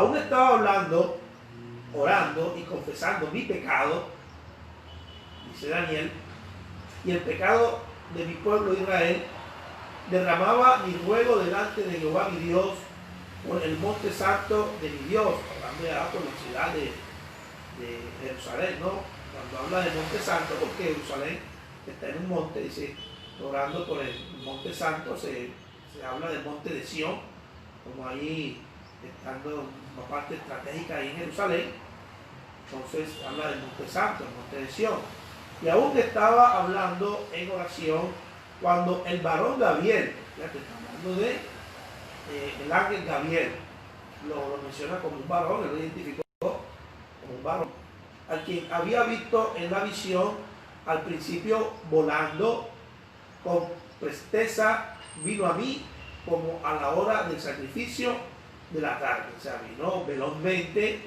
aún estaba hablando, orando y confesando mi pecado, dice Daniel, y el pecado de mi pueblo Israel, derramaba mi ruego delante de Jehová mi Dios por el monte santo de mi Dios, hablando ya por la ciudad de Jerusalén, ¿no? Cuando habla de monte santo, porque Jerusalén está en un monte, dice, orando por el monte santo, se habla del monte de Sión, como ahí estando una parte estratégica ahí en Jerusalén. Entonces habla del monte santo, el monte de Sión. Y aún estaba hablando en oración cuando el varón Gabriel, fíjate, está hablando de el ángel Gabriel, lo menciona como un varón, él lo identificó como un varón, al quien había visto en la visión al principio volando con presteza, vino a mí como a la hora del sacrificio de la tarde. O sea, vino velozmente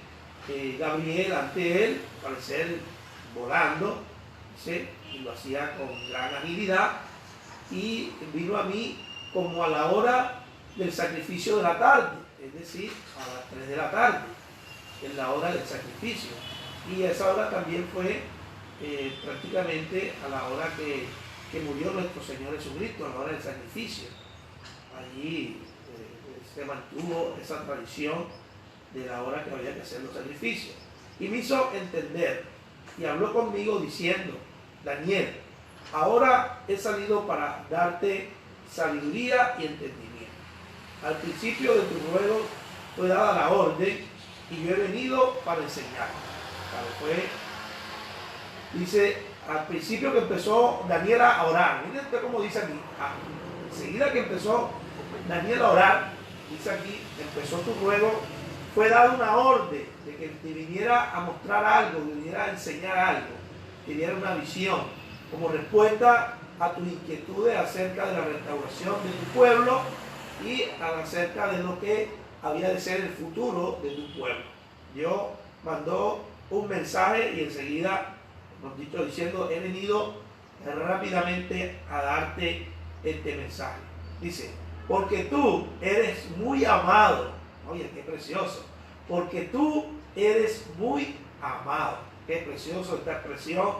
Gabriel ante él, al parecer volando, ¿sí? Y lo hacía con gran agilidad, y vino a mí como a la hora del sacrificio de la tarde, es decir, a las 3 de la tarde, en la hora del sacrificio. Y esa hora también fue prácticamente a la hora que murió nuestro Señor Jesucristo, a la hora del sacrificio. Allí se mantuvo esa tradición de la hora que había que hacer los sacrificios. Y me hizo entender y habló conmigo diciendo: Daniel, ahora he salido para darte sabiduría y entendimiento. Al principio de tu ruego fue dada la orden y yo he venido para enseñar. Claro, dice, al principio que empezó Daniel a orar, miren usted cómo dice aquí, enseguida que empezó Daniel a orar, dice aquí, empezó tu ruego, fue dada una orden de que te viniera a mostrar algo, te viniera a enseñar algo, te diera una visión, como respuesta a tus inquietudes acerca de la restauración de tu pueblo y acerca de lo que había de ser el futuro de tu pueblo. Dios mandó un mensaje y enseguida, nos dicho diciendo, he venido rápidamente a darte este mensaje. Dice, porque tú eres muy amado. Oye, qué precioso. Porque tú eres muy amado. Qué precioso esta expresión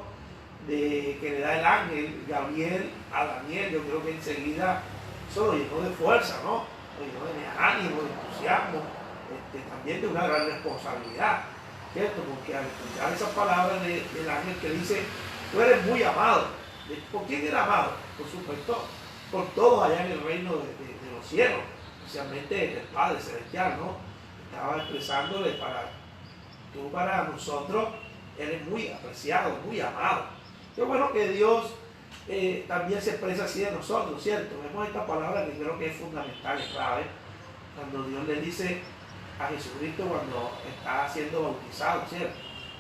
que le da el ángel Gabriel a Daniel. Yo creo que enseguida eso lo llenó de fuerza, ¿no? Lo llenó de ánimo, de entusiasmo, también de una gran responsabilidad, ¿cierto? Porque al escuchar esas palabras del ángel que dice, tú eres muy amado. ¿Por quién era amado? Por supuesto, por todos allá en el reino de los cielos, especialmente el Padre Celestial, ¿no? Estaba expresándole para nosotros, eres muy apreciado, muy amado. Qué bueno que Dios también se expresa así de nosotros, ¿cierto? Vemos esta palabra que creo que es fundamental, es clave, cuando Dios le dice a Jesucristo cuando está siendo bautizado, ¿cierto?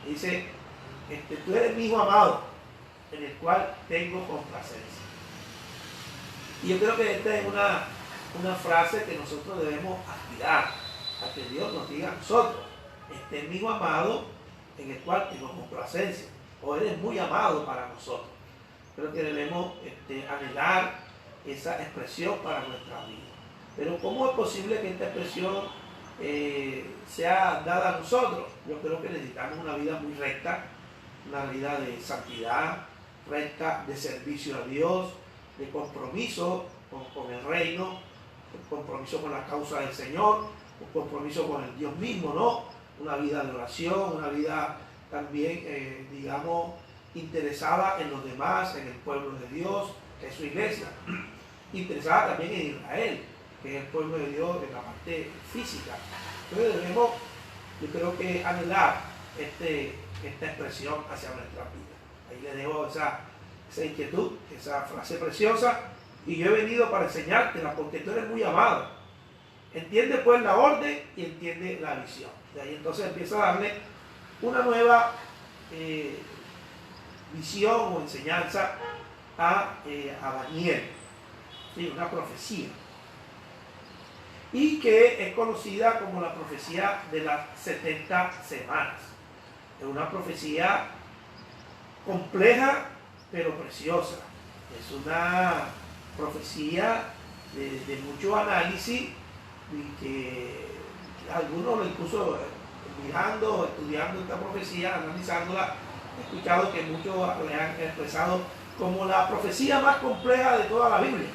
Dice, tú eres mi hijo amado, en el cual tengo complacencia. Y yo creo que esta es una frase que nosotros debemos aspirar a que Dios nos diga a nosotros: este es mi hijo amado, en el cual tengo complacencia, o eres muy amado para nosotros. Creo que debemos anhelar esa expresión para nuestra vida. Pero ¿cómo es posible que esta expresión sea dada a nosotros? Yo creo que necesitamos una vida muy recta, una vida de santidad, recta, de servicio a Dios, de compromiso con el reino, compromiso con la causa del Señor, un compromiso con el Dios mismo, ¿no? Una vida de oración, una vida también, digamos, interesada en los demás, en el pueblo de Dios, que es su iglesia, interesada también en Israel, que es el pueblo de Dios en la parte física. Entonces debemos, yo creo que anhelar esta expresión hacia nuestra vida. Ahí le dejo esa inquietud, esa frase preciosa, y yo he venido para enseñártela porque tú eres muy amado. Entiende pues la orden y entiende la visión. De ahí entonces empieza a darle una nueva visión o enseñanza a Daniel, ¿sí? Una profecía, y que es conocida como la profecía de las 70 semanas. Es una profecía compleja pero preciosa. Es una profecía de mucho análisis y que algunos incluso mirando, estudiando esta profecía, analizándola, he escuchado que muchos le han expresado como la profecía más compleja de toda la Biblia.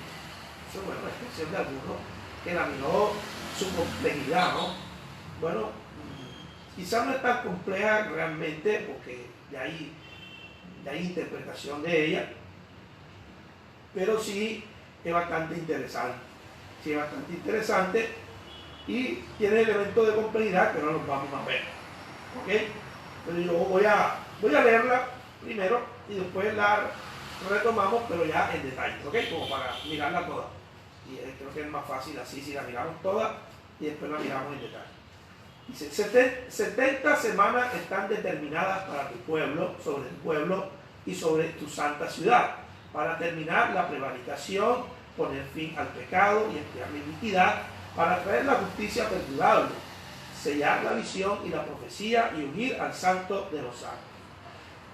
Eso es bueno, la expresión de algunos que la miró su complejidad, ¿no? Bueno, quizás no es tan compleja realmente porque hay interpretación de ella, pero sí es bastante interesante. Sí, es bastante interesante y tiene elementos de complejidad que no los vamos a ver. ¿Ok? Pero yo voy a leerla primero y después la retomamos, pero ya en detalle, ¿ok? Como para mirarla toda. Y creo que es más fácil así si la miramos toda y después la miramos en detalle. Dice, 70 semanas están determinadas para tu pueblo, sobre el pueblo y sobre tu santa ciudad, para terminar la prevaricación, poner fin al pecado y expiar la iniquidad, para traer la justicia perdurable, sellar la visión y la profecía y ungir al santo de los santos.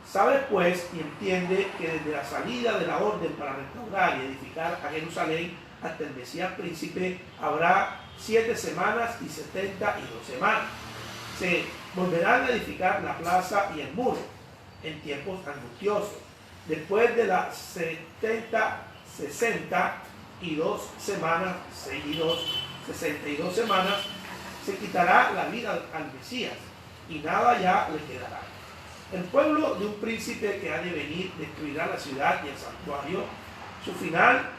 Sabes pues y entiende que desde la salida de la orden para restaurar y edificar a Jerusalén hasta el Mesías príncipe habrá 7 semanas y 72 semanas. Se volverán a edificar la plaza y el muro en tiempos angustiosos. Después de las 62 semanas, 62 semanas, se quitará la vida al Mesías y nada ya le quedará. El pueblo de un príncipe que ha de venir destruirá la ciudad y el santuario. Su final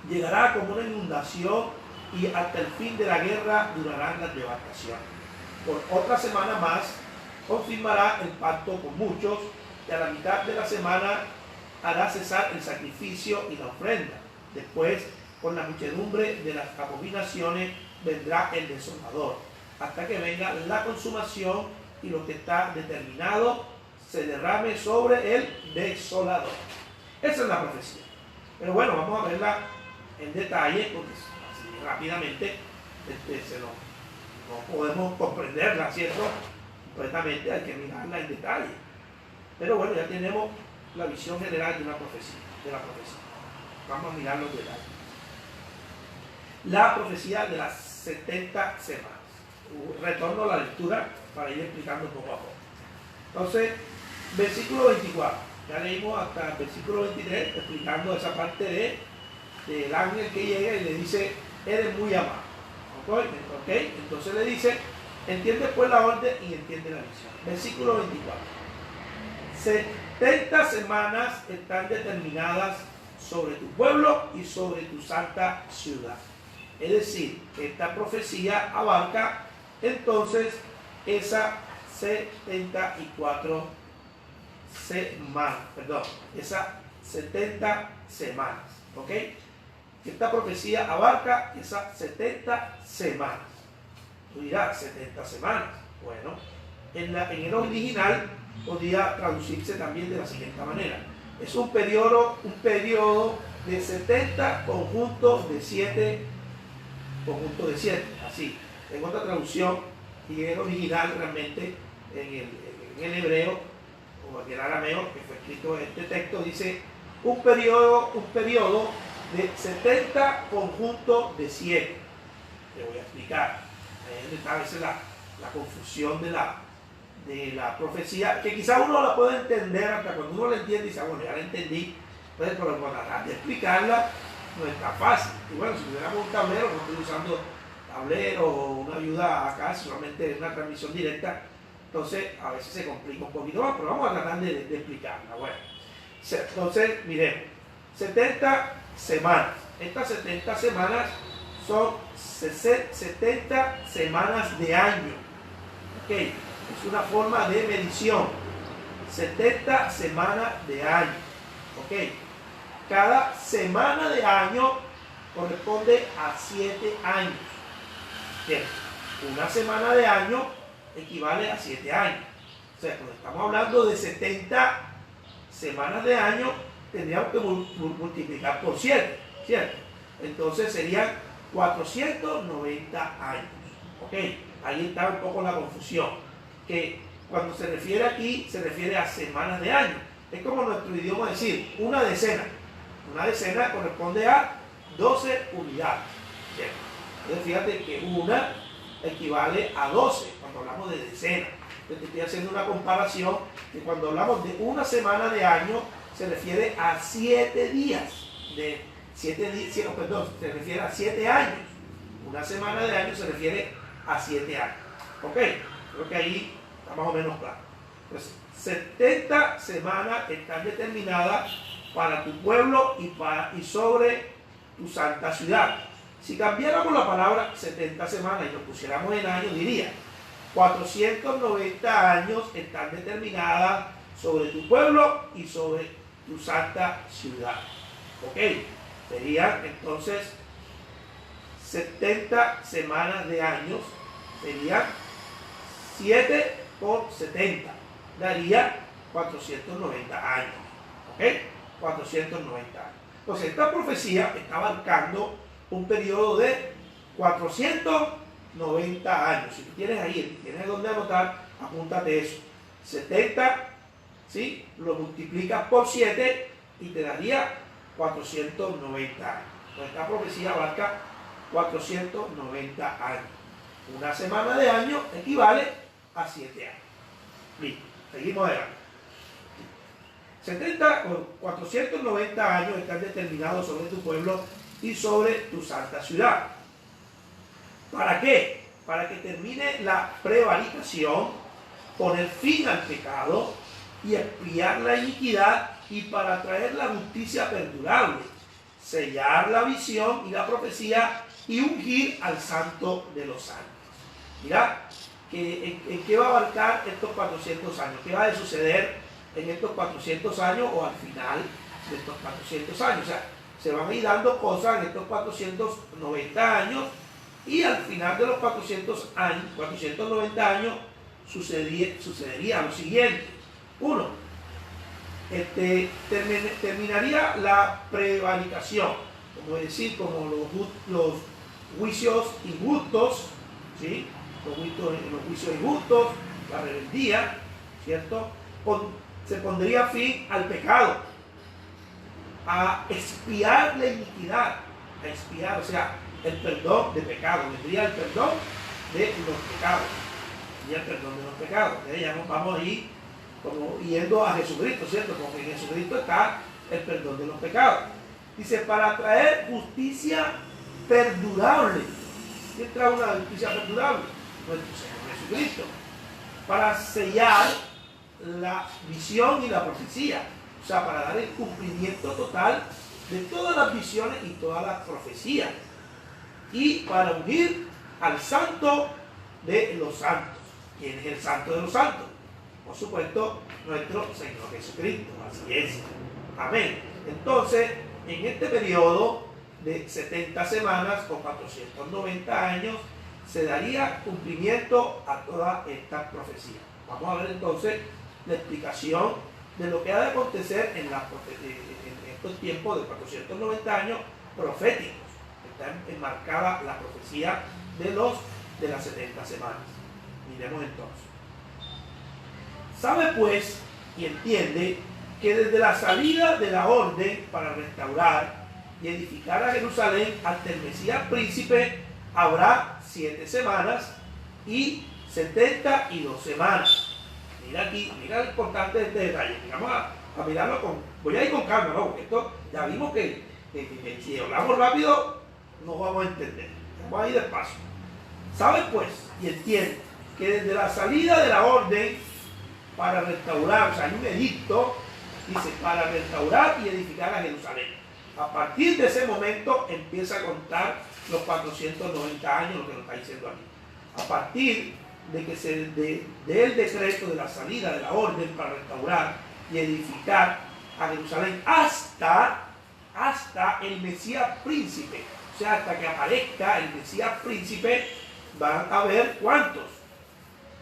llegará como una inundación y hasta el fin de la guerra durarán las devastaciones. Por otra semana más confirmará el pacto con muchos y a la mitad de la semana hará cesar el sacrificio y la ofrenda. Después, con la muchedumbre de las abominaciones, vendrá el desolador, hasta que venga la consumación y lo que está determinado se derrame sobre el desolador. Esa es la profecía. Pero bueno, vamos a verla en detalle, porque así rápidamente no podemos comprenderla, ¿cierto? Completamente, hay que mirarla en detalle. Pero bueno, ya tenemos la visión general de la profecía. Vamos a mirar los detalles. La profecía de las 70 semanas. Retorno a la lectura para ir explicando poco a poco. Entonces, versículo 24. Ya leímos hasta el versículo 23 explicando esa parte del ángel que llega y le dice, eres muy amado. ¿Ok? Entonces le dice, entiende pues la orden y entiende la visión. Versículo 24. 70 semanas están determinadas sobre tu pueblo y sobre tu santa ciudad. Es decir, esta profecía abarca entonces esas 74 semanas, esas 70 semanas, ¿ok? Esta profecía abarca esas 70 semanas. Tú dirás, 70 semanas. Bueno, en el original podría traducirse también de la siguiente manera. Es un periodo de 70 conjuntos de 7, así. En otra traducción, y en el original realmente, en el hebreo o en el arameo, que fue escrito en este texto, dice un periodo de 70 conjuntos de 7. Te voy a explicar. Ahí está a veces la confusión de la profecía, que quizás uno la puede entender hasta cuando uno la entiende y dice, bueno, ya la entendí, pero por tratar de explicarla no es tan fácil. Y bueno, si tuviéramos un tablero, no estoy usando tablero o una ayuda acá, solamente una transmisión directa, entonces a veces se complica un poquito más, pero vamos a tratar de explicarla. Bueno, entonces, miremos, 70 semanas. Estas 70 semanas son 70 semanas de año. Ok, es una forma de medición. 70 semanas de año. Ok, cada semana de año corresponde a 7 años. Bien, una semana de año equivale a 7 años. O sea, cuando estamos hablando de 70 semanas de año, tendríamos que multiplicar por 7, ¿cierto? Entonces serían 490 años. ¿Ok? Ahí está un poco la confusión. Que cuando se refiere aquí, se refiere a semanas de año. Es como nuestro idioma decir, una decena. Una decena corresponde a 12 unidades. ¿Cierto? Entonces fíjate que una equivale a 12 cuando hablamos de decenas. Entonces estoy haciendo una comparación que cuando hablamos de una semana de año se refiere a 7 días, se refiere a 7 años. Una semana de año se refiere a 7 años. ¿Ok? Creo que ahí está más o menos claro. Entonces, 70 semanas están determinadas para tu pueblo y sobre tu santa ciudad. Si cambiáramos la palabra 70 semanas y lo pusiéramos en años, diría 490 años están determinadas sobre tu pueblo y sobre tu santa ciudad. ¿Ok? Serían entonces 70 semanas de años, serían 7 por 70, daría 490 años. ¿Ok? 490 años. Entonces, esta profecía está abarcando un periodo de 490 años. Si tú tienes ahí, tienes donde anotar, apúntate eso. 70, ¿sí? Lo multiplicas por 7 y te daría 490 años. Entonces, esta profecía abarca 490 años. Una semana de año equivale a 7 años. Listo, seguimos adelante. 490 años están determinados sobre tu pueblo y sobre tu santa ciudad. ¿Para qué? Para que termine la prevaricación, poner fin al pecado y expiar la iniquidad, y para traer la justicia perdurable, sellar la visión y la profecía y ungir al santo de los santos. Mira, ¿en qué va a abarcar estos 400 años? ¿Qué va a suceder en estos 400 años o al final de estos 400 años? O sea, se van a ir dando cosas en estos 490 años, y al final de los 490 años sucedería lo siguiente. Uno, terminaría la prevaricación, como los juicios injustos, ¿sí? Los juicios injustos, la rebeldía, ¿cierto? Se pondría fin al pecado, a expiar la iniquidad, a expiar, o sea, el perdón de pecado, vendría el perdón de los pecados, y el perdón de los pecados. Ya nos vamos a ir como yendo a Jesucristo, ¿cierto? Porque en Jesucristo está el perdón de los pecados. Dice, para traer justicia perdurable. ¿Quién trae una justicia perdurable? Nuestro Señor Jesucristo. Para sellar la visión y la profecía, o sea, para dar el cumplimiento total de todas las visiones y todas las profecías, y para unir al santo de los santos. ¿Quién es el santo de los santos? Por supuesto, nuestro Señor Jesucristo. Así es. Amén. Entonces, en este periodo de 70 semanas con 490 años, se daría cumplimiento a toda esta profecía. Vamos a ver entonces la explicación de lo que ha de acontecer en estos tiempos de 490 años proféticos. Está enmarcada la profecía de las 70 semanas. Miremos entonces. Sabe pues y entiende que desde la salida de la orden para restaurar y edificar a Jerusalén hasta el Mesías príncipe habrá 7 semanas y 72 semanas. Mira aquí, mira lo importante de este detalle. Vamos a mirarlo voy a ir con calma, ¿no? Porque esto ya vimos que si hablamos rápido no vamos a entender. Vamos a ir despacio. Sabe pues y entiende que desde la salida de la orden para restaurar, o sea, hay un edicto, dice, para restaurar y edificar a Jerusalén. A partir de ese momento empieza a contar los 490 años, lo que nos está diciendo aquí. A partir de que se dé el decreto de la salida de la orden para restaurar y edificar a Jerusalén hasta el Mesías príncipe, o sea, hasta que aparezca el Mesías príncipe, van a ver cuántos.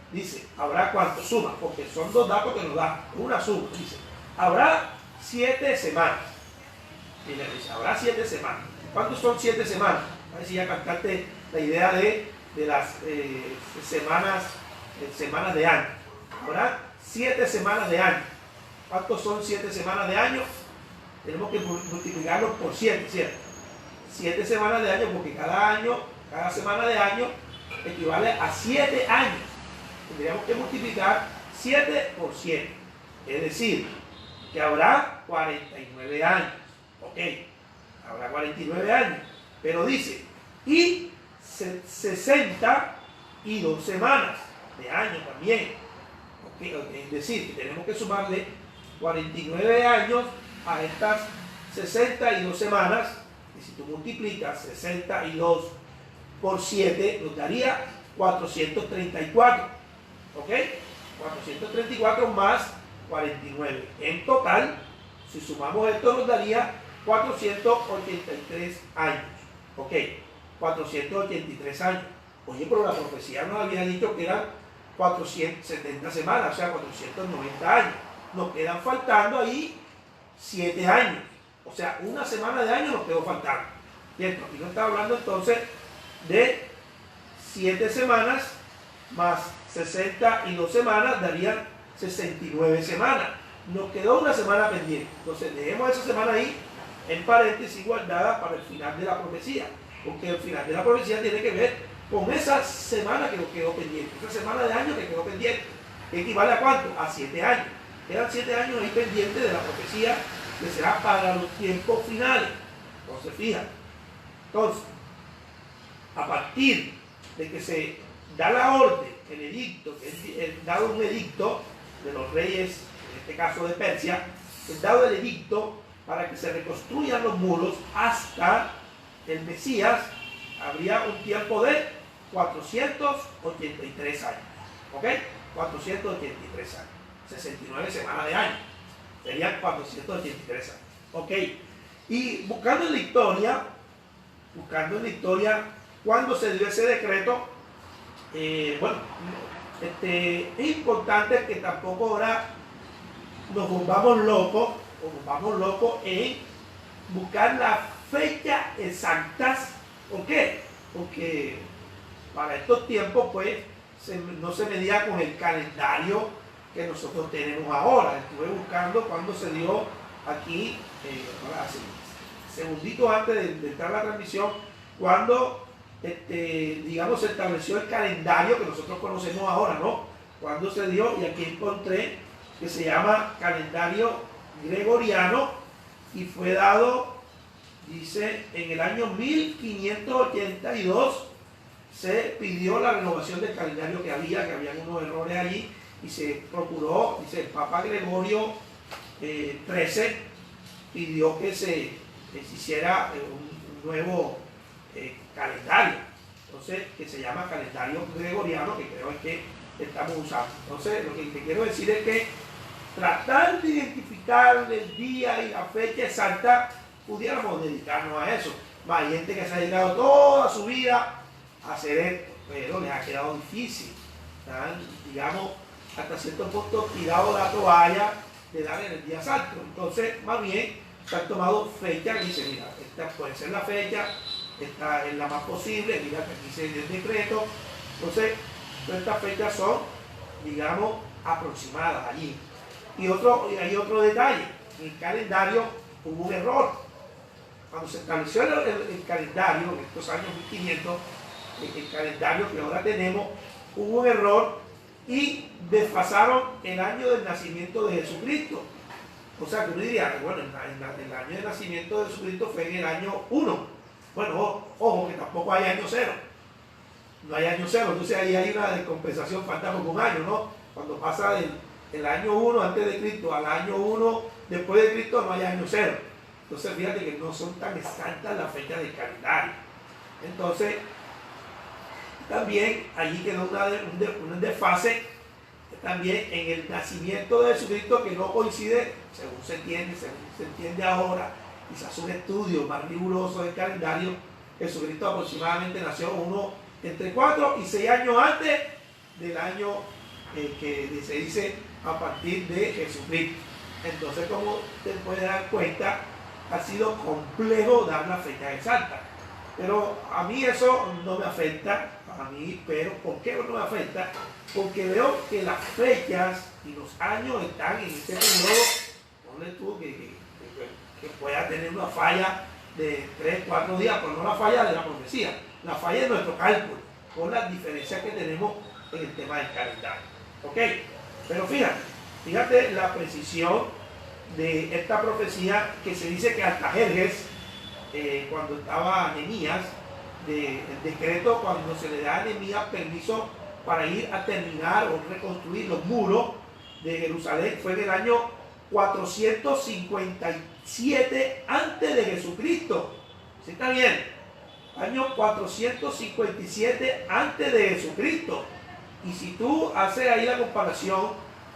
Dice, habrá cuántos, suma, porque son dos datos que nos da una suma. Dice, habrá 7 semanas. Mira, dice, habrá 7 semanas. ¿Cuántos son 7 semanas? A ver si ya captaste la idea de las semanas de año. Habrá 7 semanas de año. ¿Cuántos son 7 semanas de año? Tenemos que multiplicarlos por 7, ¿cierto? 7 semanas de año, porque cada semana de año equivale a 7 años. Tendríamos que multiplicar 7 por 7. Es decir, que habrá 49 años. Ok, habrá 49 años. Pero dice, y 62 semanas de año también. Okay, es decir, que tenemos que sumarle 49 años a estas 62 semanas. Y si tú multiplicas 62 por 7, nos daría 434. ¿Ok? 434 más 49. En total, si sumamos esto, nos daría 483 años. ¿Ok? 483 años. Oye, pero la profecía nos había dicho que eran 470 semanas, o sea, 490 años. Nos quedan faltando ahí 7 años. O sea, una semana de año nos quedó faltando. Cierto, aquí nos está hablando entonces de 7 semanas más 62 semanas darían 69 semanas. Nos quedó una semana pendiente. Entonces dejemos esa semana ahí en paréntesis guardada para el final de la profecía. Porque el final de la profecía tiene que ver con esa semana que nos quedó pendiente. Esa semana de año que quedó pendiente. ¿Que equivale a cuánto? A 7 años. Quedan 7 años ahí pendientes de la profecía que será para los tiempos finales. Entonces, fíjate. Entonces, a partir de que se da la orden, el edicto, que es dado un edicto de los reyes, en este caso de Persia, es dado el edicto para que se reconstruyan los muros hasta el Mesías, habría un tiempo de 483 años. ¿Ok? 483 años. 69 semanas de año. Serían 483 años. ¿Ok? Y buscando en la historia, cuando se dio ese decreto, bueno, es importante que tampoco ahora nos volvamos locos en buscar las fechas exactas. ¿Por qué? Porque para estos tiempos pues no se medía con el calendario que nosotros tenemos ahora. Estuve buscando cuando se dio aquí, hace segunditos antes de entrar a la transmisión, cuando digamos se estableció el calendario que nosotros conocemos ahora, ¿no? Cuando se dio, y aquí encontré que se llama calendario gregoriano y fue dado, dice, en el año 1582 se pidió la renovación del calendario que había unos errores allí, y se procuró, dice, el Papa Gregorio XIII pidió que se hiciera un nuevo calendario, entonces, que se llama calendario gregoriano, que creo es que estamos usando. Entonces, lo que te quiero decir es que tratar de identificar el día y la fecha exacta, pudiéramos dedicarnos a eso. Hay gente que se ha dedicado toda su vida a hacer esto, pero les ha quedado difícil. Están, digamos, hasta cierto punto tirado la toalla de dar en el día santo. Entonces, más bien, se han tomado fechas y dicen, mira, esta puede ser la fecha, esta es la más posible, mira que aquí se dio el decreto. Entonces, estas fechas son, digamos, aproximadas allí. Y hay otro detalle, en el calendario hubo un error. Cuando se estableció el calendario, en estos años 1500, el calendario que ahora tenemos, hubo un error y desfasaron el año del nacimiento de Jesucristo. O sea, que uno diría, bueno, el año de nacimiento de Jesucristo fue en el año 1. Bueno, ojo, que tampoco hay año 0. No hay año 0, entonces ahí hay una descompensación, falta como un año, ¿no? Cuando pasa del año 1 antes de Cristo al año 1 después de Cristo, no hay año 0. Entonces fíjate que no son tan exactas las fechas del calendario. Entonces, también allí quedó un desfase también en el nacimiento de Jesucristo, que no coincide, según se entiende ahora, quizás un estudio más riguroso del calendario. Jesucristo aproximadamente nació entre 4 y 6 años antes del año que se dice a partir de Jesucristo. Entonces, como te puedes dar cuenta, ha sido complejo dar la fecha exacta. Pero a mí eso no me afecta, pero ¿por qué no me afecta? Porque veo que las fechas y los años están en ese periodo, ponle tú que pueda tener una falla de 3, 4 días, pero no la falla de la profecía, la falla de nuestro cálculo. con las diferencias que tenemos en el tema del calendario. ¿Ok? Pero fíjate la precisión de esta profecía, que se dice que Artajerjes, cuando estaba Nehemías, el decreto cuando se le da a Nehemías permiso para ir a terminar o reconstruir los muros de Jerusalén, fue en el año 457 antes de Jesucristo. ¿Sí está bien? Año 457 antes de Jesucristo. Y si tú haces ahí la comparación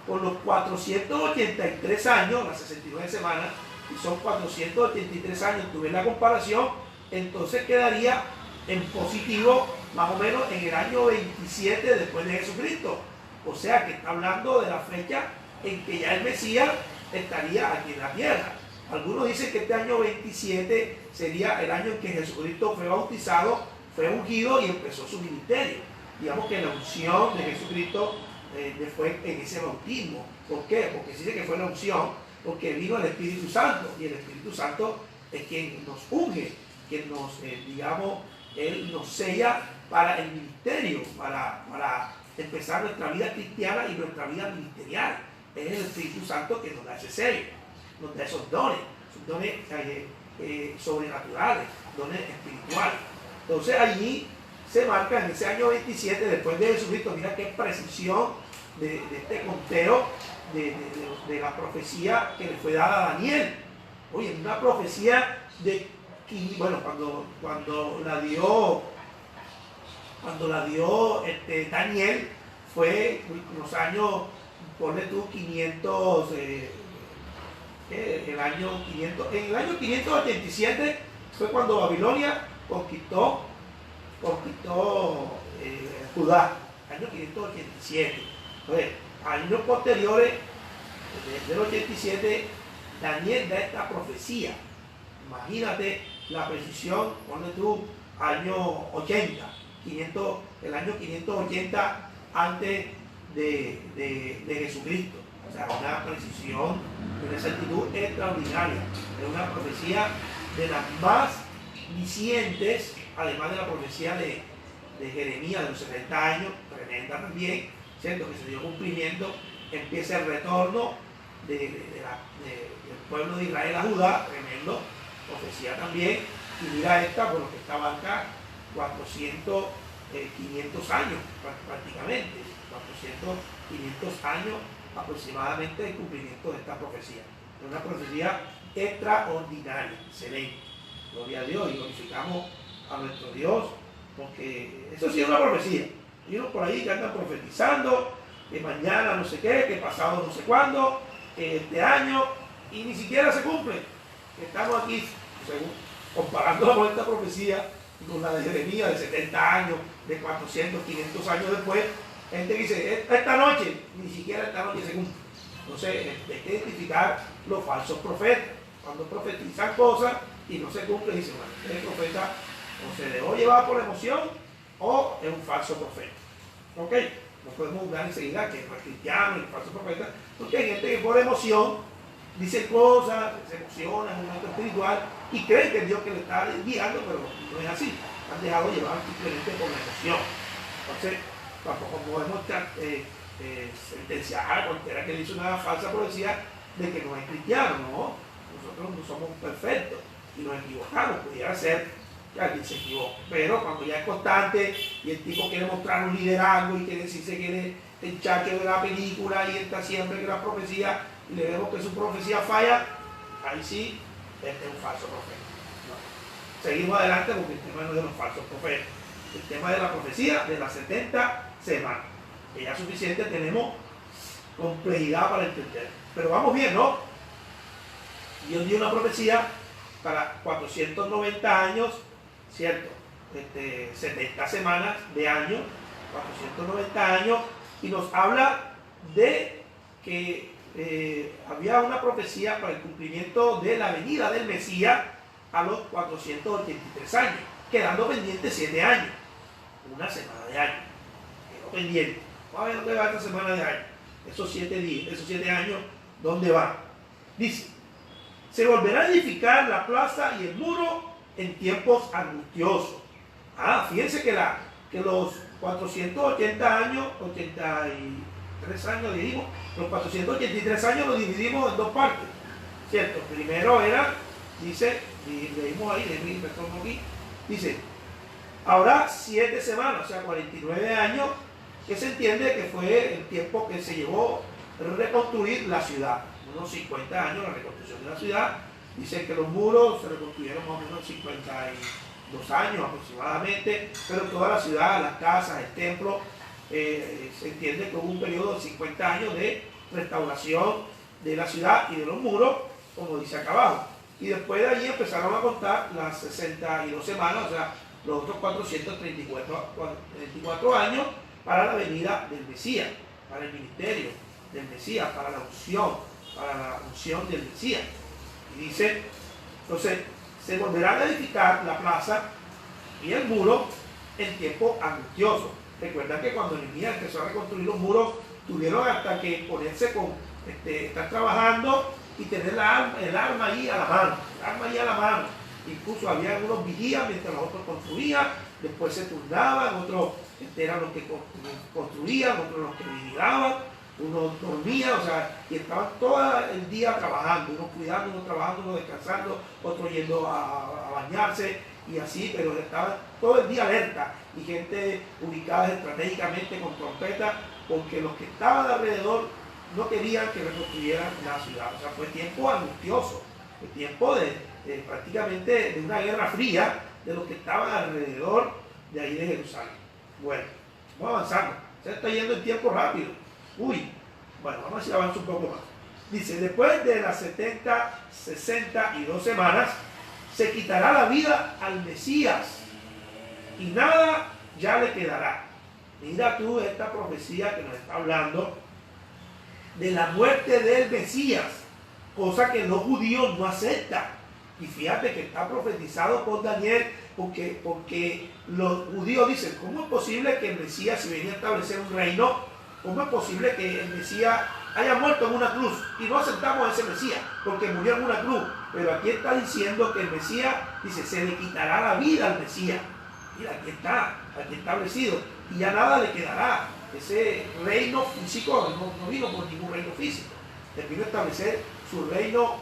con los 483 años, las 69 semanas, y son 483 años, tú ves la comparación, entonces quedaría en positivo más o menos en el año 27 después de Jesucristo. O sea que está hablando de la fecha en que ya el Mesías estaría aquí en la tierra. Algunos dicen que este año 27 sería el año en que Jesucristo fue bautizado, fue ungido y empezó su ministerio. Digamos que la unción de Jesucristo fue en ese bautismo. ¿Por qué? Porque se dice que fue la unción, porque vino el Espíritu Santo, y el Espíritu Santo es quien nos unge, quien nos, Él nos sella para el ministerio, para empezar nuestra vida cristiana y nuestra vida ministerial. Es el Espíritu Santo que nos da ese sello, nos da esos dones sobrenaturales, dones espirituales. Entonces allí se marca en ese año 27 después de Jesucristo. Mira qué precisión de este conteo de la profecía que le fue dada a Daniel. Oye, una profecía de, bueno, cuando la dio Daniel, fue en los años, ponle tú 500, el año 500, en el año 587 fue cuando Babilonia conquistó Judá, año 587. Entonces, años posteriores, desde el 87, Daniel da esta profecía. Imagínate la precisión, ponle tú año 80, el año 580 antes de Jesucristo. O sea, una precisión, una exactitud extraordinaria. Es una profecía de las más dicientes, además de la profecía de Jeremías de los 70 años, tremenda también, ¿cierto? Que se dio cumplimiento, empieza el retorno del pueblo de Israel a Judá, tremendo, profecía también, y mira esta, por lo que estaba acá, 500 años prácticamente, 500 años aproximadamente de cumplimiento de esta profecía. Es una profecía extraordinaria, excelente. Gloria a Dios y glorificamos a nuestro Dios, porque eso sí es una profecía. Hay unos por ahí que andan profetizando que mañana no sé qué, que pasado no sé cuándo, que este año, y ni siquiera se cumple. Estamos aquí, comparándola con esta profecía, con la de Jeremías de 70 años, de 400, 500 años después. Gente que dice, esta noche, ni siquiera esta noche se cumple. Entonces, hay que identificar los falsos profetas. Cuando profetizan cosas y no se cumplen, dicen, bueno, este profeta o se dejó llevar por emoción o es un falso profeta. ¿Ok? No podemos juzgar enseguida que no es cristiano, es un falso profeta, porque hay gente que por emoción dice cosas, se emociona en un momento espiritual y creen que es Dios que le está guiando, pero no es así. Han dejado llevar simplemente por la emoción. Entonces, tampoco podemos sentenciar a cualquiera que dice una falsa profecía de que no es cristiano, ¿no? Nosotros no somos perfectos y nos equivocamos, pudiera ser que alguien se equivoque, pero cuando ya es constante y el tipo quiere mostrar un liderazgo y quiere decirse que es el chacho de la película y está siempre que la profecía y le vemos que su profecía falla, ahí sí, este es un falso profeta. No. Seguimos adelante porque el tema no es de los falsos profetas, el tema de la profecía de las 70 semanas, que ya suficiente tenemos complejidad para entender, pero vamos bien, ¿no? Dios dio una profecía para 490 años, ¿cierto? 70 semanas de año, 490 años, y nos habla de que había una profecía para el cumplimiento de la venida del Mesías a los 483 años, quedando pendiente 7 años, una semana de año, quedó pendiente. Vamos a ver dónde va esta semana de año, esos 7 días, esos 7 años, ¿dónde van? Dice, se volverá a edificar la plaza y el muro en tiempos angustiosos. Fíjense que los 480 años, 83 años dividimos, los 483 años los dividimos en dos partes, ¿cierto? Primero era, dice, y leímos ahí, aquí, dice, ahora 7 semanas, o sea, 49 años, que se entiende que fue el tiempo que se llevó a reconstruir la ciudad, unos 50 años la reconstrucción de la ciudad. Dicen que los muros se reconstruyeron más o menos 52 años aproximadamente, pero toda la ciudad, las casas, el templo, se entiende que hubo un periodo de 50 años de restauración de la ciudad y de los muros, como dice acá abajo. Y después de allí empezaron a contar las 62 semanas, o sea, los otros 434 años para la venida del Mesías, para el ministerio del Mesías, para la unción del Mesías. Y dice, entonces, se volverá a edificar la plaza y el muro en tiempo angustioso. Recuerda que cuando Nehemías empezó a reconstruir los muros, tuvieron hasta que ponerse con, estar trabajando y tener el arma ahí a la mano. Incluso había unos vigías mientras los otros construían, después se turnaban, otros eran los que construían, otros los que vigilaban, unos dormían, o sea, y estaban todo el día trabajando, unos cuidando, unos trabajando, unos descansando, otros yendo a bañarse y así, pero estaban todo el día alerta y gente ubicada estratégicamente con trompetas, porque los que estaban alrededor no querían que reconstruyeran la ciudad. O sea, fue tiempo angustioso, fue tiempo de prácticamente de una guerra fría de los que estaban alrededor de ahí de Jerusalén. Bueno, vamos avanzando, se está yendo el tiempo rápido. Bueno, vamos a ver si avanza un poco más. Dice, después de las 62 semanas, se quitará la vida al Mesías y nada ya le quedará. Mira tú esta profecía que nos está hablando de la muerte del Mesías, cosa que los judíos no aceptan. Y fíjate que está profetizado por Daniel, porque los judíos dicen, ¿cómo es posible que el Mesías, si venía a establecer un reino, cómo es posible que el Mesías haya muerto en una cruz? Y no aceptamos a ese Mesías, porque murió en una cruz. Pero aquí está diciendo que el Mesías, dice, se le quitará la vida al Mesías. Mira, aquí está establecido, y ya nada le quedará. Ese reino físico no vino por ningún reino físico. Él vino a establecer su reino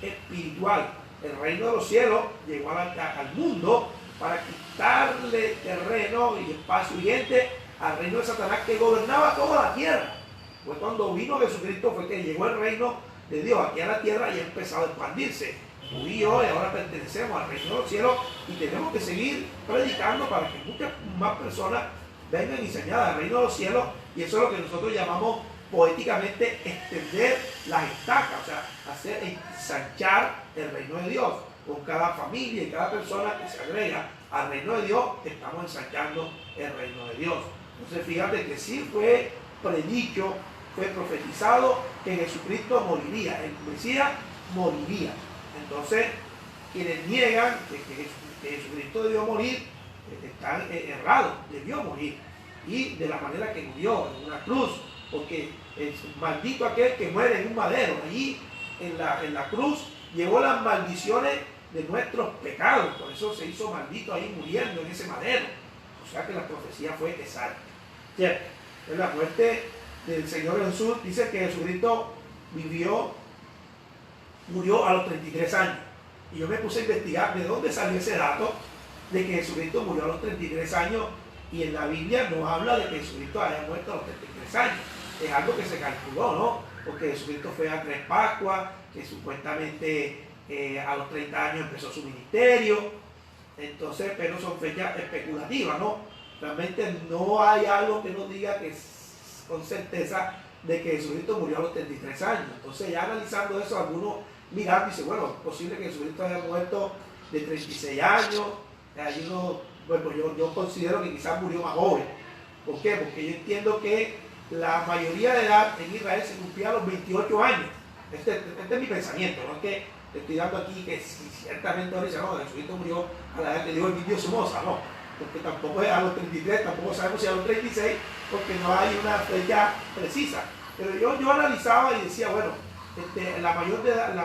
espiritual. El reino de los cielos llegó al mundo para quitarle terreno y espacio y gente al reino de Satanás que gobernaba toda la tierra. Fue cuando vino Jesucristo fue que llegó el reino de Dios aquí a la tierra y ha empezado a expandirse. Tú y yo ahora pertenecemos al reino de los cielos y tenemos que seguir predicando para que muchas más personas vengan y se añadan al reino de los cielos, y eso es lo que nosotros llamamos poéticamente extender las estacas, o sea, hacer ensanchar el reino de Dios. Con cada familia y cada persona que se agrega al reino de Dios, estamos ensanchando el reino de Dios. Entonces fíjate que sí fue predicho, fue profetizado que Jesucristo moriría, el Mesías moriría. Entonces, quienes niegan que Jesucristo debió morir, están errados, debió morir. Y de la manera que murió, en una cruz, porque es maldito aquel que muere en un madero. Allí, en la cruz, llevó las maldiciones de nuestros pecados. Por eso se hizo maldito ahí muriendo en ese madero. O sea que la profecía fue exacta. ¿Cierto? En la muerte del Señor Jesús, dice que Jesucristo murió a los 33 años. Y yo me puse a investigar de dónde salió ese dato de que Jesucristo murió a los 33 años, y en la Biblia no habla de que Jesucristo haya muerto a los 33 años. Es algo que se calculó, ¿no? Porque Jesucristo fue a 3 Pascuas, que supuestamente a los 30 años empezó su ministerio. Entonces, pero son fechas especulativas, ¿no? Realmente no hay algo que nos diga que con certeza de que Jesucristo murió a los 33 años. Entonces, ya analizando eso, algunos miran y dicen, bueno, es posible que Jesucristo haya muerto de 36 años. Hay uno, bueno, yo considero que quizás murió más joven. ¿Por qué? Porque yo entiendo que la mayoría de edad en Israel se cumplía a los 28 años. Este es mi pensamiento, no es que estoy dando aquí que si ciertamente ahora dice, no, Jesucristo murió a la edad que dijo el niño Somoza, no, porque tampoco es a los 33, tampoco sabemos si a los 36, porque no hay una fecha precisa. Pero yo analizaba y decía, bueno, la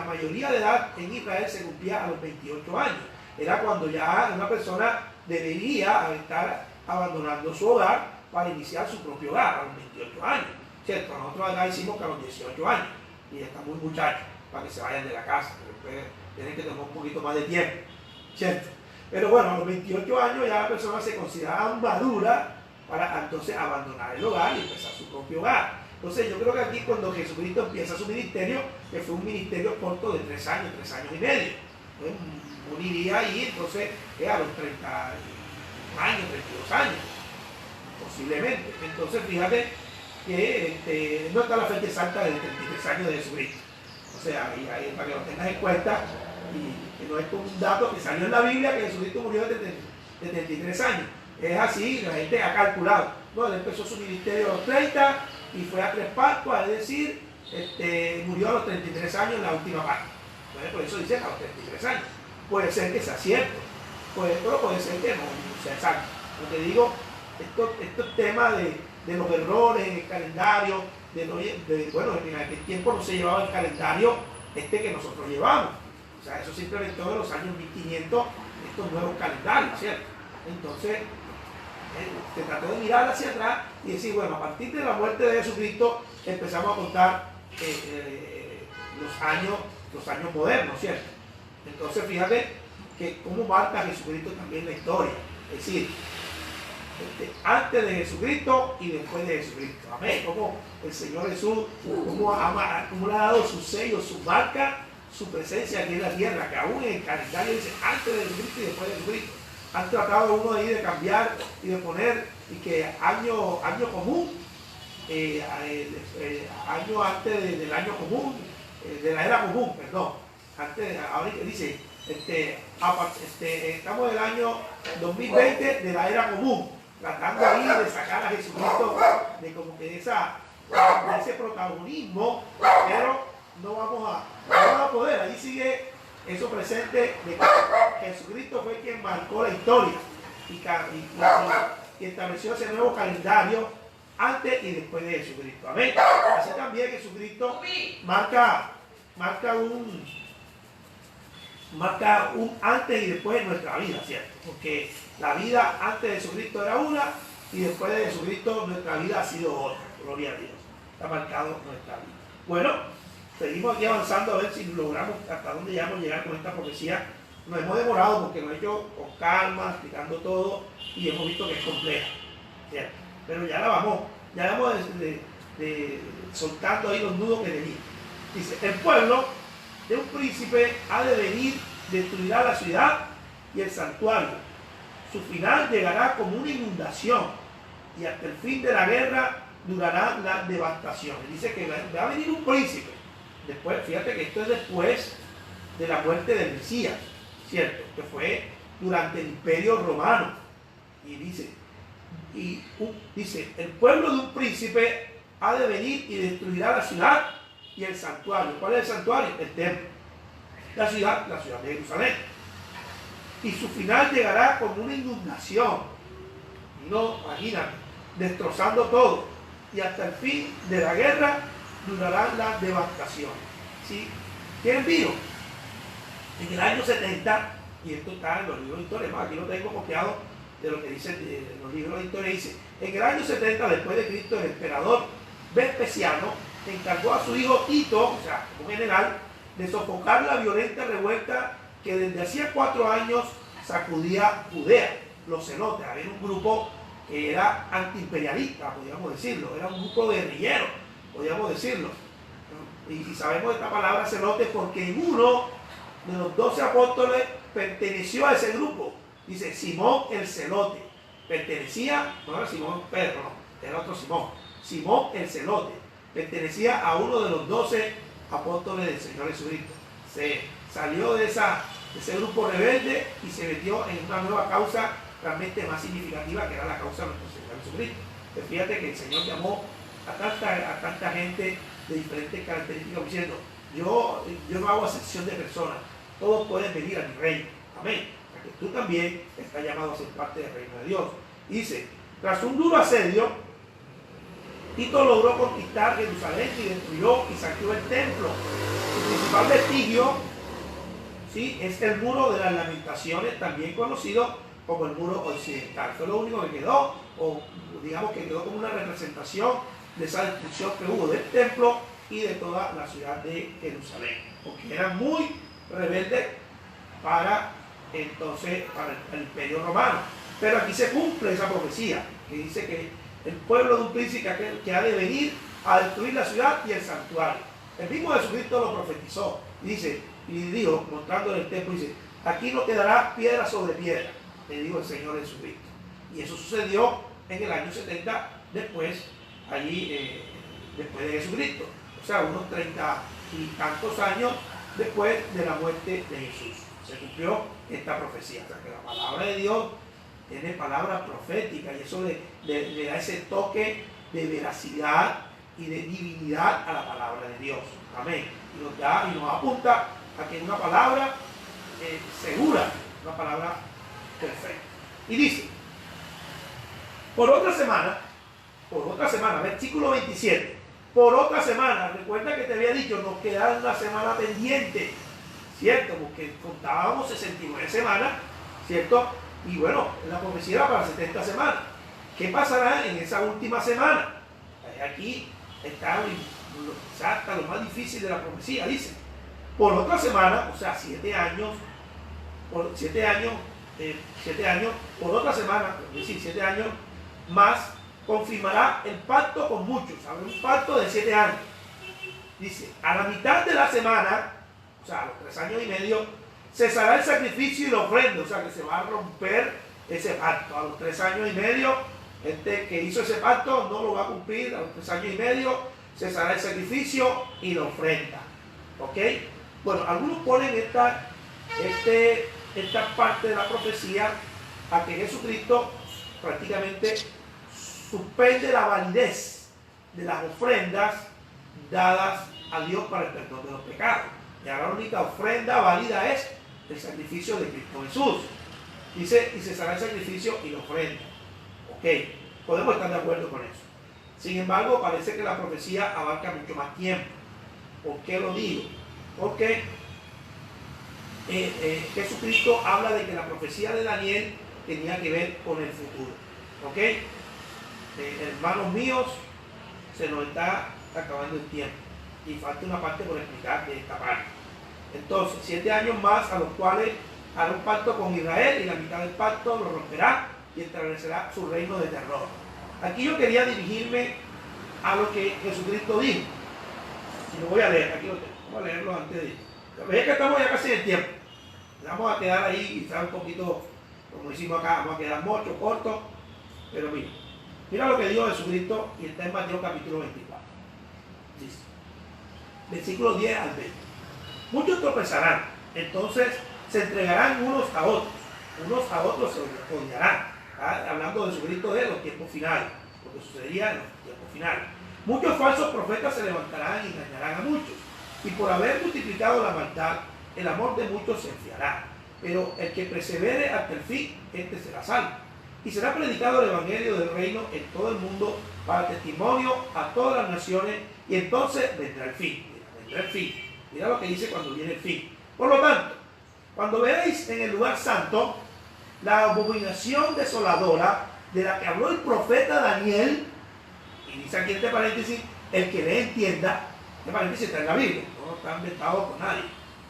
mayoría de edad en Israel se cumplía a los 28 años. Era cuando ya una persona debería estar abandonando su hogar para iniciar su propio hogar a los 28 años, ¿cierto? Nosotros acá hicimos que a los 18 años, y ya están muy muchachos, para que se vayan de la casa, después tienen que tomar un poquito más de tiempo, ¿cierto? Pero bueno, a los 28 años ya la persona se considera madura para entonces abandonar el hogar y empezar su propio hogar. Entonces yo creo que aquí cuando Jesucristo empieza su ministerio, que fue un ministerio corto de 3 años y medio, pues, moriría ahí entonces a los 30 años, 32 años, posiblemente. Entonces fíjate que no está la fecha exacta de 33 años de Jesucristo. O sea, ahí para que lo tengas en cuenta, y que no es un dato que salió en la Biblia que Jesucristo murió de 33 años. Es así, la gente ha calculado. No, él empezó su ministerio a los 30 y fue a 3 Pascuas, es decir, murió a los 33 años en la última parte. Entonces, por eso dice a los 33 años. Puede ser que sea cierto, pero puede ser que no sea exacto. Lo que digo, estos temas de los errores en el calendario, bueno, en aquel tiempo no se llevaba el calendario que nosotros llevamos. O sea, eso se implementó en los años 1500, estos nuevos calendarios, ¿cierto? Entonces, se trató de mirar hacia atrás y decir, bueno, a partir de la muerte de Jesucristo empezamos a contar los años modernos, ¿cierto? Entonces, fíjate que cómo marca Jesucristo también la historia. Es decir, antes de Jesucristo y después de Jesucristo. Amén. Como el Señor Jesús, cómo le ha dado su sello, su marca, su presencia aquí en la tierra, que aún en el calendario dice antes de Jesucristo y después de Jesucristo. Han tratado uno ahí de cambiar y de poner, y que año común, año antes del año común, de la era común, perdón. Ahora dice, estamos en el año 2020 de la era común, tratando ahí de sacar a Jesucristo de como que de ese protagonismo, pero no vamos a poder. Ahí sigue eso presente de que Jesucristo fue quien marcó la historia y estableció ese nuevo calendario antes y después de Jesucristo. Amén. Así también Jesucristo marca un antes y después de nuestra vida, ¿cierto? Porque la vida antes de Jesucristo era una y después de Jesucristo nuestra vida ha sido otra. Gloria a Dios. Está marcado nuestra vida. Bueno, seguimos aquí avanzando a ver si logramos hasta dónde ya vamos a llegar con esta profecía. Nos hemos demorado porque lo he hecho con calma, explicando todo y hemos visto que es compleja, ¿cierto? Pero ya vamos soltando ahí los nudos que tenía. Dice, el pueblo de un príncipe ha de venir, destruirá la ciudad y el santuario. Su final llegará como una inundación y hasta el fin de la guerra durará la devastación. Dice que va a venir un príncipe. Después, fíjate que esto es después de la muerte del Mesías, ¿cierto? Que fue durante el Imperio Romano. Y dice, el pueblo de un príncipe ha de venir y destruirá la ciudad y el santuario. ¿Cuál es el santuario? El templo. La ciudad de Jerusalén. Y su final llegará como una inundación. No, imagínate, destrozando todo. Y hasta el fin de la guerra durará la devastación. ¿Sí? ¿Quién vio? En el año 70, y esto está en los libros de historia, aquí lo tengo copiado de lo que dicen los libros de historia, dice, en el año 70 después de Cristo, el emperador Vespasiano encargó a su hijo Tito, o sea, como general, de sofocar la violenta revuelta que desde hacía 4 años sacudía Judea. Los celotes, había un grupo que era antiimperialista, podríamos decirlo, era un grupo guerrillero, podríamos decirlo. Y sabemos esta palabra celote porque uno de los 12 apóstoles perteneció a ese grupo. Dice Simón el celote. Pertenecía, no era Simón Pedro, no, era otro Simón. Simón el celote. Pertenecía a uno de los 12 apóstoles del Señor Jesucristo. Se salió de ese grupo rebelde y se metió en una nueva causa realmente más significativa, que era la causa de nuestro Señor Jesucristo. Pues fíjate que el Señor llamó a tanta gente de diferentes características diciendo, yo no hago acepción de personas, todos pueden venir a mi reino. Amén. Porque tú también estás llamado a ser parte del reino de Dios. Dice, tras un duro asedio, Tito logró conquistar Jerusalén y destruyó y saqueó el templo. Su principal vestigio, ¿sí?, es el muro de las lamentaciones, también conocido como el muro occidental. Fue lo único que quedó, o digamos que quedó como una representación de esa destrucción que hubo del templo y de toda la ciudad de Jerusalén, porque eran muy rebeldes para el imperio romano. Pero aquí se cumple esa profecía que dice que el pueblo de un príncipe que ha de venir a destruir la ciudad y el santuario. El mismo Jesucristo lo profetizó y dice, y dijo, mostrando el templo, dice: aquí no quedará piedra sobre piedra, le dijo el Señor Jesucristo. Y eso sucedió en el año 70 después, después de Jesucristo, o sea, unos 30 y tantos años después de la muerte de Jesús. Se cumplió esta profecía. O sea, que la palabra de Dios tiene palabra profética, y eso le da ese toque de veracidad y de divinidad a la palabra de Dios. Amén. Y nos apunta a que es una palabra segura, una palabra perfecta. Y dice, por otra semana, versículo 27, por otra semana, recuerda que te había dicho, nos queda una semana pendiente, ¿cierto? Porque contábamos 69 semanas, ¿cierto? Y bueno, la profecía era para 70 semanas. ¿Qué pasará en esa última semana? Aquí está lo más difícil de la profecía, dice. Por otra semana, o sea, 7 años, por otra semana, es decir, 7 años más, confirmará el pacto con muchos. Habrá un pacto de 7 años. Dice, a la mitad de la semana, o sea, a los 3 años y medio, cesará el sacrificio y la ofrenda. O sea, que se va a romper ese pacto. A los 3 años y medio, este que hizo ese pacto no lo va a cumplir. A los 3 años y medio, cesará el sacrificio y la ofrenda. ¿Ok? Bueno, algunos ponen esta parte de la profecía a que Jesucristo prácticamente suspende la validez de las ofrendas dadas a Dios para el perdón de los pecados. Y ahora la única ofrenda válida es el sacrificio de Cristo Jesús. Dice, y cesará el sacrificio y la ofrenda. Ok, podemos estar de acuerdo con eso. Sin embargo, parece que la profecía abarca mucho más tiempo. ¿Por qué lo digo? Porque Jesucristo habla de que la profecía de Daniel tenía que ver con el futuro. ¿Ok? Hermanos míos, se nos está acabando el tiempo y falta una parte por explicar de esta parte. Entonces, 7 años más, a los cuales hará un pacto con Israel, y la mitad del pacto lo romperá y establecerá su reino de terror. Aquí yo quería dirigirme a lo que Jesucristo dijo, y lo voy a leer. Aquí lo tengo, vamos a leerlo antes de ir. Veis que estamos ya casi en el tiempo. Vamos a quedar ahí quizás un poquito, como decimos acá, vamos a quedar mucho, corto, pero mira lo que dijo Jesucristo, y está en Mateo capítulo 24. Dice, versículos 10 al 20. Muchos tropezarán, entonces se entregarán unos a otros se odiarán. Hablando de Jesucristo de los tiempos finales, lo que sucedería en los tiempos finales. Muchos falsos profetas se levantarán y engañarán a muchos, y por haber multiplicado la maldad, el amor de muchos se enfriará. Pero el que persevere hasta el fin, este será salvo. Y será predicado el evangelio del reino en todo el mundo para testimonio a todas las naciones, y entonces vendrá el fin. Vendrá el fin. Mira lo que dice cuando viene el fin. Por lo tanto, cuando veáis en el lugar santo la abominación desoladora de la que habló el profeta Daniel, y dice aquí entre paréntesis, el que le entienda, este paréntesis está en la Biblia, no está inventado por nadie,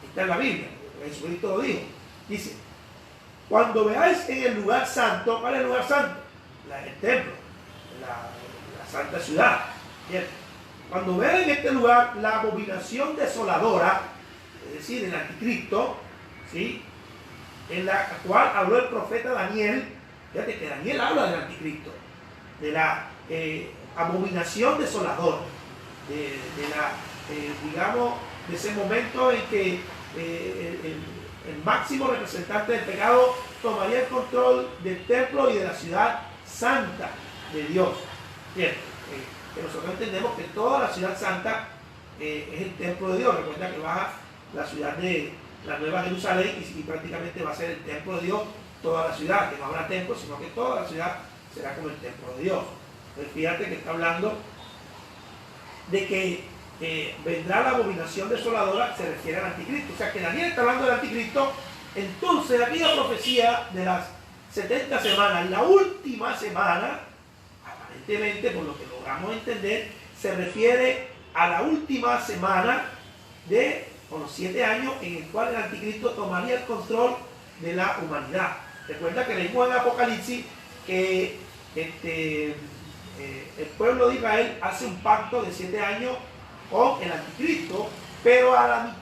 está en la Biblia, Jesucristo lo dijo. Dice, cuando veáis en el lugar santo, ¿cuál es el lugar santo? El templo, la santa ciudad, ¿cierto? Cuando vean en este lugar la abominación desoladora, es decir, el anticristo, ¿sí?, en la cual habló el profeta Daniel. Fíjate que Daniel habla del anticristo, de la abominación desoladora, digamos, de ese momento en que el máximo representante del pecado tomaría el control del templo y de la ciudad santa de Dios. ¿Cierto? Que nosotros entendemos que toda la ciudad santa es el templo de Dios. Recuerda que baja la ciudad de la Nueva Jerusalén y prácticamente va a ser el templo de Dios toda la ciudad, que no habrá templo, sino que toda la ciudad será como el templo de Dios. Entonces fíjate que está hablando de que vendrá la abominación desoladora, se refiere al anticristo. O sea que Daniel está hablando del anticristo. Entonces aquella profecía de las 70 semanas, la última semana, aparentemente, por lo que logramos entender, se refiere a la última semana de los 7 años en el cual el anticristo tomaría el control de la humanidad. Recuerda que leímos en Apocalipsis que el pueblo de Israel hace un pacto de 7 años con el anticristo, pero a la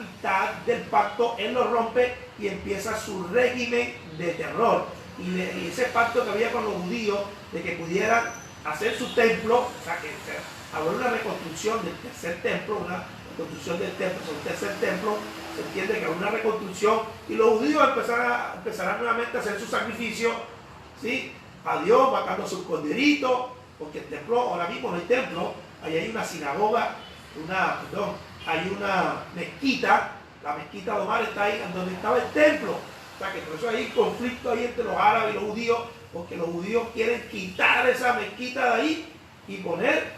mitad del pacto él lo rompe y empieza su régimen de terror. Y ese pacto que había con los judíos de que pudieran hacer su templo, o sea que habrá una reconstrucción del tercer templo, una reconstrucción del templo, sobre el tercer templo, se entiende que habrá una reconstrucción y los judíos empezarán nuevamente a hacer su sacrificio, ¿sí?, a Dios, matando sus corderitos, porque el templo, ahora mismo no hay templo, ahí hay una sinagoga, hay una mezquita, la mezquita de Omar está ahí donde estaba el templo. O sea que por eso hay conflicto ahí entre los árabes y los judíos, porque los judíos quieren quitar esa mezquita de ahí y poner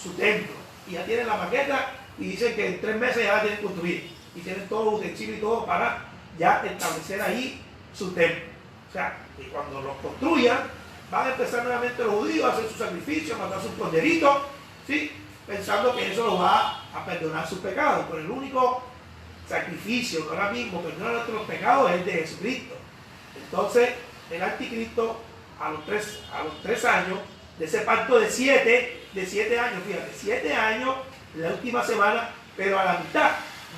su templo. Y ya tienen la maqueta y dicen que en 3 meses ya la tienen construir. Y tienen todos los utensilios y todo para ya establecer ahí su templo. O sea, que cuando lo construyan, van a empezar nuevamente los judíos a hacer su sacrificio, a matar sus corderitos, ¿sí?, pensando que eso los va a perdonar sus pecados. Pero el único sacrificio que ahora mismo perdona nuestros pecados es el de Jesucristo. Entonces, el anticristo a los 3 años, de ese pacto de 7 años, fíjate, 7 años, la última semana, pero a la mitad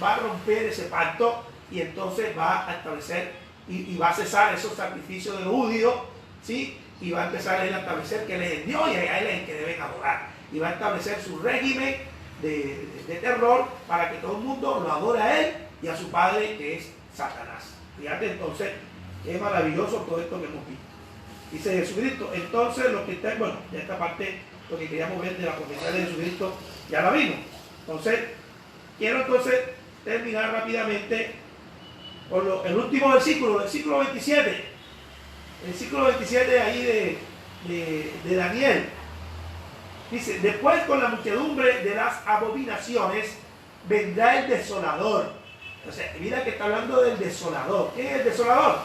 va a romper ese pacto y entonces va a establecer y va a cesar esos sacrificios de los judíos, ¿sí?, y va a empezar a establecer que Él es el Dios y a Él es el que deben adorar. Y va a establecer su régimen de terror para que todo el mundo lo adore a Él y a su padre, que es Satanás. Fíjate entonces, es maravilloso todo esto que hemos visto. Dice Jesucristo, entonces lo que está, bueno, ya esta parte, lo que queríamos ver de la profecía de Jesucristo, ya la vimos. Entonces, quiero entonces terminar rápidamente con el último versículo 27. El versículo 27 ahí de Daniel. Dice, después con la muchedumbre de las abominaciones vendrá el desolador. O sea, mira que está hablando del desolador. ¿Quién es el desolador?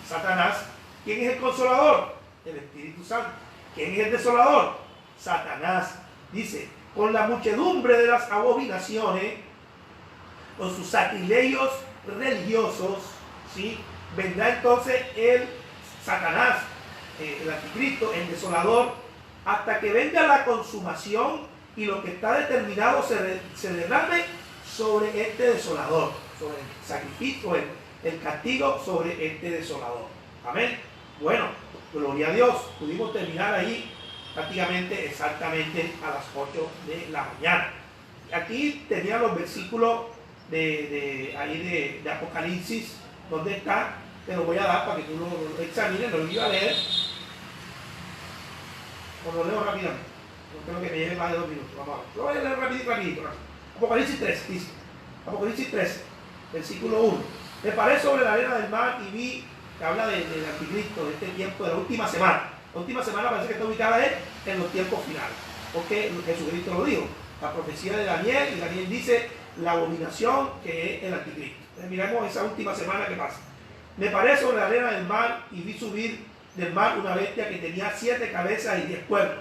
Satanás. ¿Quién es el consolador? El Espíritu Santo. ¿Quién es el desolador? Satanás. Dice, con la muchedumbre de las abominaciones, con sus sacrilegios religiosos, ¿sí?, vendrá entonces el Satanás, el anticristo, el desolador, hasta que venga la consumación y lo que está determinado se derrame sobre este desolador, sobre el sacrificio, el castigo sobre este desolador. Amén. Bueno, gloria a Dios, pudimos terminar ahí prácticamente exactamente a las 8 de la mañana. Aquí tenía los versículos de Apocalipsis, donde está, te lo voy a dar para que tú lo examines, lo iba a leer, o lo leo rápidamente, no creo que me lleve más de 2 minutos, vamos a ver, lo voy a leer rapidito. Apocalipsis 3, dice, Apocalipsis 3, versículo 1, me paré sobre la arena del mar y vi, que habla del anticristo, de este tiempo, de la última semana. La última semana parece que está ubicada en los tiempos finales, porque Jesucristo lo dijo, la profecía de Daniel, y Daniel dice la abominación que es el anticristo. Entonces miremos esa última semana que pasa. Me paré sobre la arena del mar y vi subir del mar una bestia que tenía 7 cabezas y 10 cuernos,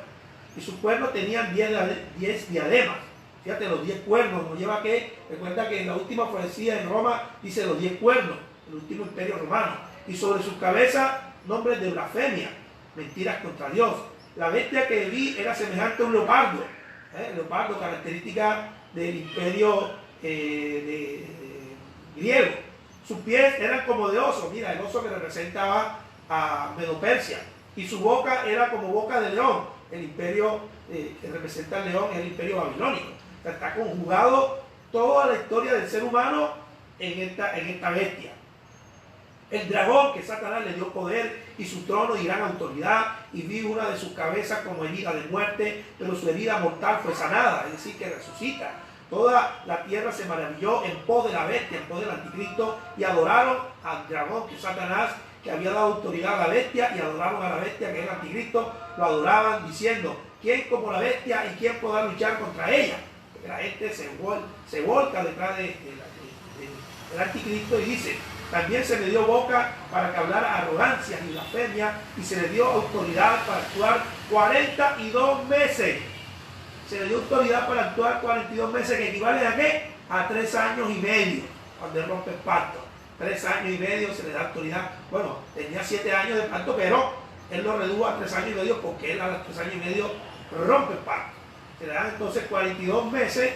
y sus cuernos tenían 10 diademas. Fíjate, los 10 cuernos nos lleva a que, recuerda que en la última profecía en Roma dice los 10 cuernos, el último imperio romano, y sobre sus cabezas nombres de blasfemia, mentiras contra Dios. La bestia que vi era semejante a un leopardo, leopardo, característica del imperio griego. Sus pies eran como de oso, mira, el oso que representaba a Medo-Persia, y su boca era como boca de león. El imperio que representa al león es el imperio babilónico. O sea, está conjugado toda la historia del ser humano en esta bestia. El dragón, que Satanás le dio poder y su trono y gran autoridad, y vi una de sus cabezas como herida de muerte, pero su herida mortal fue sanada, es decir, que resucita. Toda la tierra se maravilló en pos de la bestia, en pos del anticristo, y adoraron al dragón, que es Satanás, que había dado autoridad a la bestia, y adoraron a la bestia, que es el anticristo, lo adoraban diciendo, ¿quién como la bestia y quién podrá luchar contra ella? Porque la gente se volca detrás del anticristo y dice, También se le dio boca para que hablara arrogancias y blasfemia, y se le dio autoridad para actuar 42 meses. Se le dio autoridad para actuar 42 meses, que equivale a ¿qué? A 3 años y medio, cuando él rompe el pacto. 3 años y medio se le da autoridad. Bueno, tenía 7 años de pacto, pero él lo redujo a 3 años y medio porque él a los 3 años y medio rompe el pacto. Se le dan entonces 42 meses,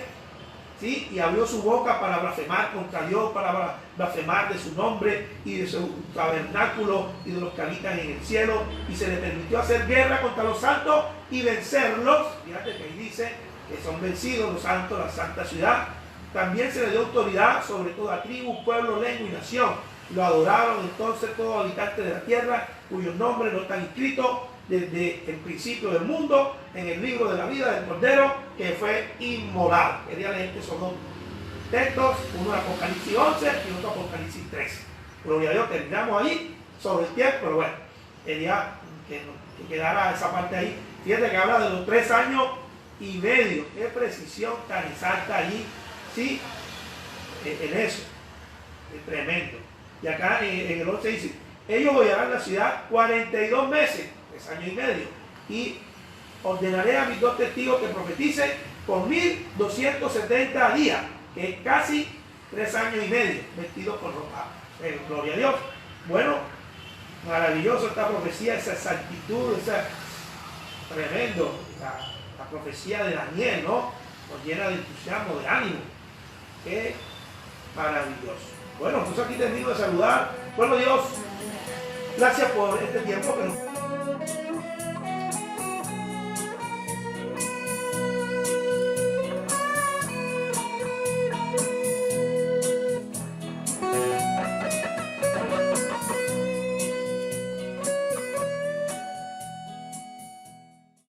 ¿sí? Y abrió su boca para blasfemar contra Dios, para blasfemar de su nombre y de su tabernáculo y de los que habitan en el cielo. Y se le permitió hacer guerra contra los santos y vencerlos. Fíjate que ahí dice que son vencidos los santos, la santa ciudad. También se le dio autoridad sobre toda tribu, pueblo, lengua y nación. Lo adoraron entonces todos habitantes de la tierra, cuyos nombres no están inscritos desde el principio del mundo en el libro de la vida del Cordero, que fue inmolado. Quería leer que son dos textos, uno de Apocalipsis 11 y otro Apocalipsis 13. Gloria a Dios, terminamos ahí sobre el tiempo, pero bueno, quería que quedara esa parte ahí. Fíjate que habla de los 3 años y medio. Qué precisión tan exacta allí, sí, en eso. Es tremendo. Y acá en el 11 dice, ellos hollarán la ciudad 42 meses, 3 años y medio, y ordenaré a mis 2 testigos que profeticen por 1270 días, que es casi 3 años y medio, vestidos con ropa. Gloria a Dios. Bueno, maravilloso esta profecía, esa exactitud, esa tremendo, la profecía de Daniel, ¿no? Nos llena de entusiasmo, de ánimo. Qué maravilloso. Bueno, pues aquí termino de saludar. Bueno, Dios, gracias por este tiempo que nos